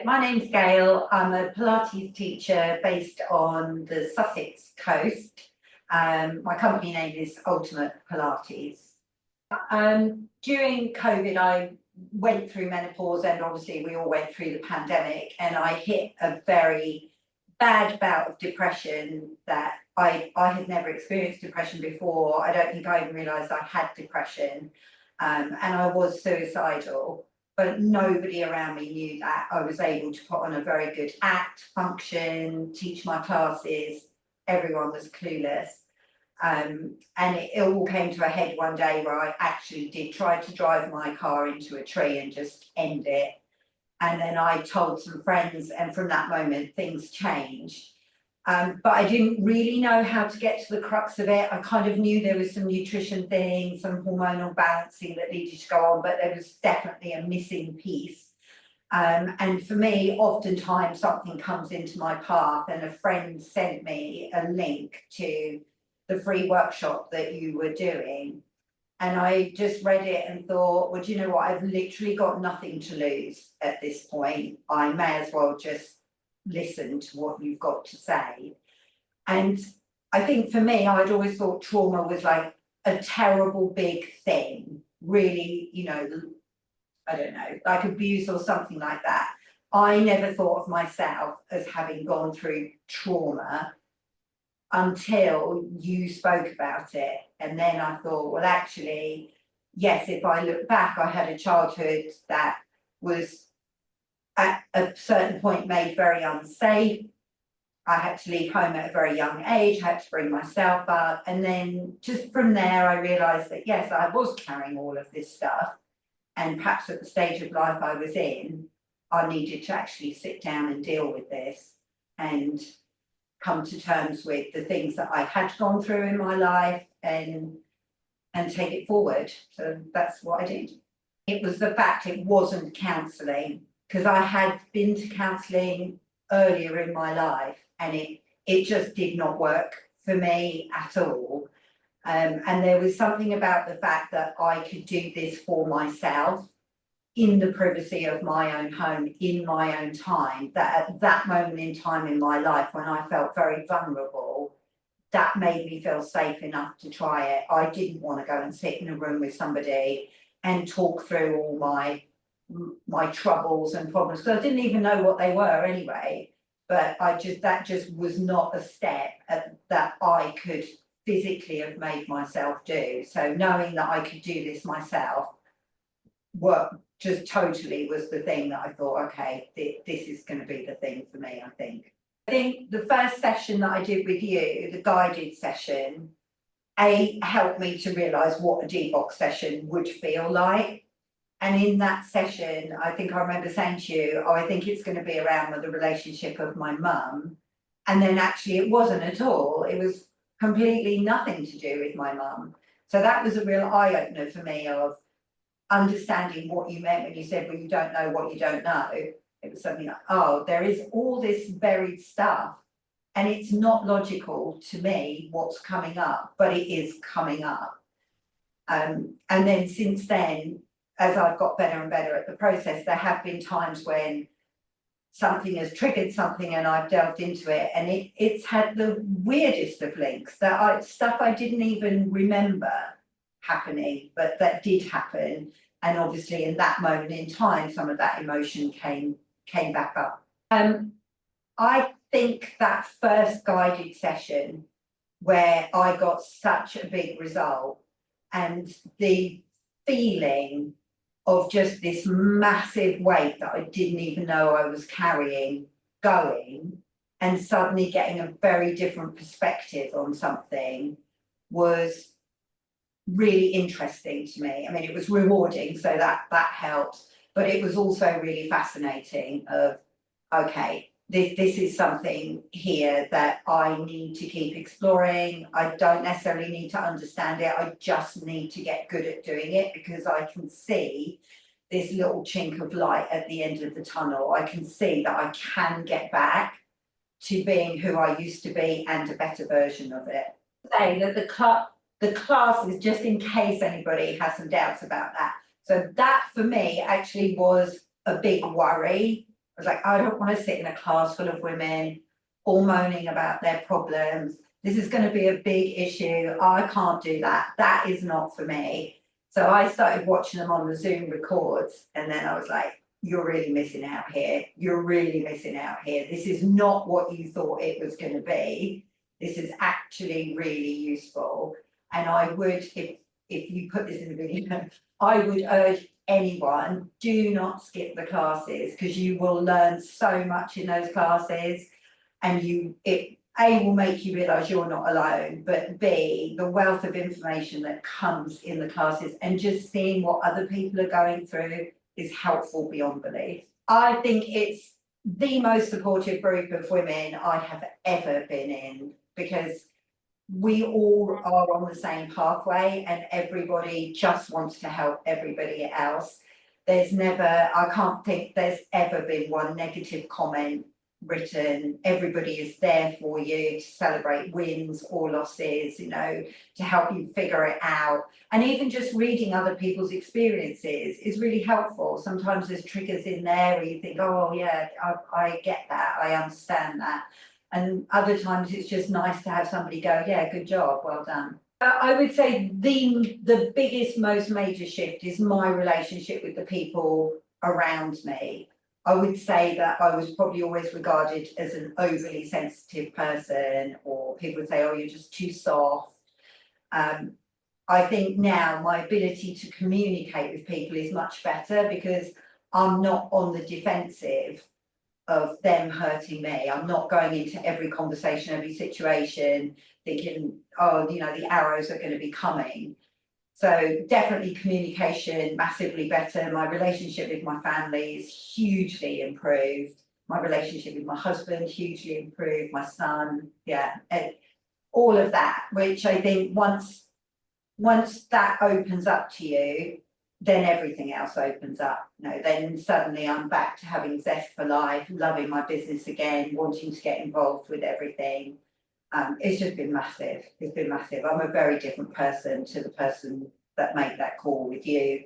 my name's Gaile. I'm a Pilates teacher based on the Sussex coast. My company name is Ultimate Pilates. During COVID, I went through menopause, and obviously we all went through the pandemic, and I hit a very bad bout of depression that I had never experienced depression before. I don't think I even realised I had depression, and I was suicidal. But nobody around me knew that. I was able to put on a very good act, function, teach my classes. Everyone was clueless. And it all came to a head one day where I actually did try to drive my car into a tree and just end it. And then I told some friends, and from that moment, things changed. But I didn't really know how to get to the crux of it. I kind of knew there was some nutrition things, some hormonal balancing that needed to go on, but there was definitely a missing piece. And for me, oftentimes something comes into my path, and a friend sent me a link to the free workshop that you were doing. And I just read it and thought, well, do you know what? I've literally got nothing to lose at this point. I may as well just listen to what you've got to say. And I think for me, I'd always thought trauma was like a terrible big thing, really, I don't know, like abuse or something like that. I never thought of myself as having gone through trauma until you spoke about it. And then I thought, well, actually, yes, if I look back, I had a childhood that was at a certain point made very unsafe. I had to leave home at a very young age, I had to bring myself up. And then just from there, I realised that, yes, I was carrying all of this stuff. And perhaps at the stage of life I was in, I needed to actually sit down and deal with this and come to terms with the things that I had gone through in my life and take it forward. So that's what I did. It was the fact it wasn't counselling, because I had been to counselling earlier in my life, and it just did not work for me at all. And there was something about the fact that I could do this for myself in the privacy of my own home, in my own time, that at that moment in time in my life when I felt very vulnerable, that made me feel safe enough to try it. I didn't want to go and sit in a room with somebody and talk through all my troubles and problems, because I didn't even know what they were anyway. But that just was not a step that I could physically have made myself do. So knowing that I could do this myself just totally was the thing that I thought, okay, this is going to be the thing for me, I think. I think the first session that I did with you, the guided session, helped me to realise what a Debox session would feel like. And in that session, I think I remember saying to you, oh, I think it's going to be around the relationship of my mum. And then actually it wasn't at all. It was completely nothing to do with my mum. So that was a real eye-opener for me of understanding what you meant when you said, well, you don't know what you don't know. It was something like, oh, there is all this buried stuff, and it's not logical to me what's coming up, but it is coming up. And then since then, as I've got better and better at the process, there have been times when something has triggered something and I've delved into it, and it's had the weirdest of links, stuff I didn't even remember happening, but that did happen. And obviously in that moment in time, some of that emotion came back up. I think that first guided session where I got such a big result, and the feeling of just this massive weight that I didn't even know I was carrying going, and suddenly getting a very different perspective on something was really interesting to me. I mean, it was rewarding, so that helped, but it was also really fascinating of, okay, this is something here that I need to keep exploring. I don't necessarily need to understand it. I just need to get good at doing it, because I can see this little chink of light at the end of the tunnel. I can see that I can get back to being who I used to be and a better version of it. Say that the classes, just in case anybody has some doubts about that. So that for me actually was a big worry, was like, I don't want to sit in a class full of women all moaning about their problems. This is going to be a big issue. I can't do that. That is not for me. So I started watching them on the Zoom records, and then I was like, you're really missing out here. You're really missing out here. This is not what you thought it was going to be. This is actually really useful. And I would, if you put this in a video, I would urge anyone, do not skip the classes, because you will learn so much in those classes, and it A, will make you realise you're not alone, but B, the wealth of information that comes in the classes and just seeing what other people are going through is helpful beyond belief. I think it's the most supportive group of women I have ever been in, because we all are on the same pathway and everybody just wants to help everybody else. There's never, I can't think there's ever been one negative comment written. Everybody is there for you to celebrate wins or losses, you know, to help you figure it out. And even just reading other people's experiences is really helpful. Sometimes there's triggers in there where you think, oh yeah, I get that, I understand that. And other times it's just nice to have somebody go, yeah, good job, well done. I would say the biggest, most major shift is my relationship with the people around me. I would say that I was probably always regarded as an overly sensitive person, or people would say, oh, you're just too soft. I think now my ability to communicate with people is much better because I'm not on the defensive of them hurting me. I'm not going into every conversation, every situation thinking, oh, you know, the arrows are going to be coming. So definitely communication massively better. My relationship with my family is hugely improved. My relationship with my husband hugely improved. My son, yeah, all of that. Which I think once that opens up to you, then everything else opens up. You know, then suddenly I'm back to having zest for life, loving my business again, wanting to get involved with everything. It's just been massive. It's been massive. I'm a very different person to the person that made that call with you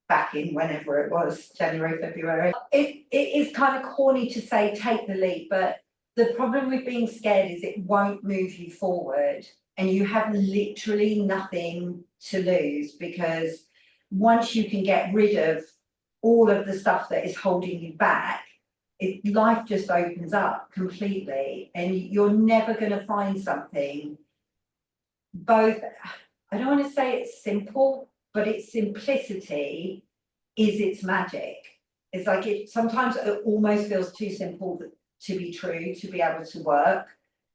back in whenever it was, January, February. It is kind of corny to say take the leap, but the problem with being scared is it won't move you forward, and you have literally nothing to lose, because once you can get rid of all of the stuff that is holding you back, life just opens up completely, and you're never going to find something both, I don't want to say it's simple, but its simplicity is its magic. It's like sometimes it almost feels too simple to be true, to be able to work,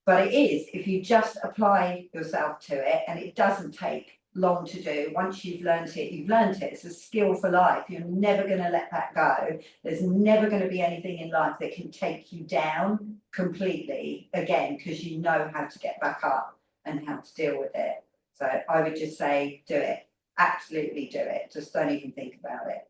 but it is if you just apply yourself to it, and it doesn't take long to do. Once you've learned it, you've learned it. It's a skill for life. You're never going to let that go. There's never going to be anything in life that can take you down completely again, because you know how to get back up and how to deal with it. So I would just say do it. Absolutely do it. Just don't even think about it.